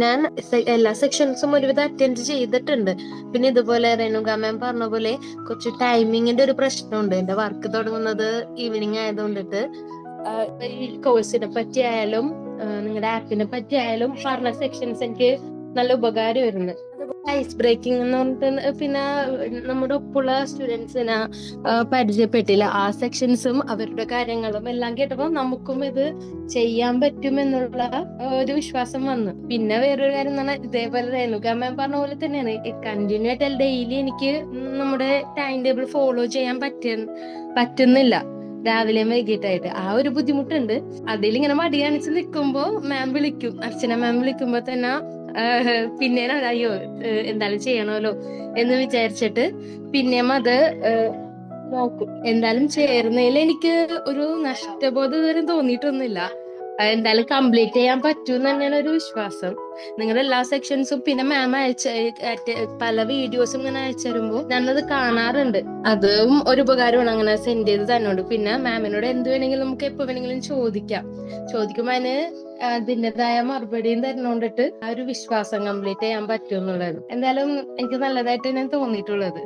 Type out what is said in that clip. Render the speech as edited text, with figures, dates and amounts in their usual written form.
ഞാൻ എല്ലാ സെക്ഷൻസും ഒരുവിധം അറ്റൻഡ് ചെയ്തിട്ടുണ്ട്. പിന്നെ ഇതുപോലെ രേണുക മാം പറഞ്ഞ പോലെ കുറച്ച് ടൈമിങ്ങിന്റെ ഒരു പ്രശ്നമുണ്ട്. എന്റെ വർക്ക് തുടങ്ങുന്നത് ഈവനിങ് ആയതുകൊണ്ടിട്ട് ഈ കോഴ്സിനെ പറ്റി ആയാലും നിങ്ങളുടെ ആപ്പിനെ പറ്റി ആയാലും പറഞ്ഞ സെക്ഷൻസ് എനിക്ക് നല്ല ഉപകാരമായിരുന്നു. ഐസ് ബ്രേക്കിംഗ് എന്ന് പറഞ്ഞിട്ട് പിന്നെ നമ്മുടെ ഒപ്പുള്ള സ്റ്റുഡൻസിനെ പരിചയപ്പെട്ടില്ല. ആ സെക്ഷൻസും അവരുടെ കാര്യങ്ങളും എല്ലാം കേട്ടപ്പോ നമുക്കും ഇത് ചെയ്യാൻ പറ്റുമെന്നുള്ള ഒരു വിശ്വാസം വന്നു. പിന്നെ വേറൊരു കാര്യം എന്ന് പറഞ്ഞാൽ ഇതേപോലെ രേണുക മാം പറഞ്ഞ പോലെ തന്നെയാണ് കണ്ടിന്യൂ ആയിട്ട് ഡെയിലി എനിക്ക് നമ്മുടെ ടൈം ടേബിൾ ഫോളോ ചെയ്യാൻ പറ്റുന്നില്ല. രാവിലെയും വൈകിട്ടായിട്ട് ആ ഒരു ബുദ്ധിമുട്ടുണ്ട്. അതിലിങ്ങനെ മടി കാണിച്ച് നിൽക്കുമ്പോ മാം വിളിക്കും, അർച്ചന മാം വിളിക്കുമ്പോ തന്നെ പിന്നെ അയ്യോ എന്തായാലും ചെയ്യണമല്ലോ എന്ന് വിചാരിച്ചിട്ട് പിന്നെയും അത് നോക്കും. എന്തായാലും ചേർന്നതിൽ എനിക്ക് ഒരു നഷ്ടബോധം ഇതുവരെ തോന്നിയിട്ടൊന്നുമില്ല. എന്തായാലും കംപ്ലീറ്റ് ചെയ്യാൻ പറ്റും തന്നെയാണ് ഒരു വിശ്വാസം. നിങ്ങളുടെ എല്ലാ സെക്ഷൻസും പിന്നെ മാം പല വീഡിയോസും ഇങ്ങനെ അയച്ചു തരുമ്പോ ഞാനത് കാണാറുണ്ട്. അതും ഒരു ഉപകാരമാണ് അങ്ങനെ സെൻഡ് ചെയ്ത് തന്നോണ്ട്. പിന്നെ മാമിനോട് എന്ത് വേണമെങ്കിലും നമുക്ക് എപ്പോ വേണമെങ്കിലും ചോദിക്കുമ്പോ അതിന് അതിൻ്റെതായ മറുപടിയും തരുന്നോണ്ടിട്ട് ആ ഒരു വിശ്വാസം കംപ്ലീറ്റ് ചെയ്യാൻ പറ്റും എന്നുള്ളത് എന്തായാലും എനിക്ക് നല്ലതായിട്ട് തന്നെ തോന്നിയിട്ടുള്ളത്.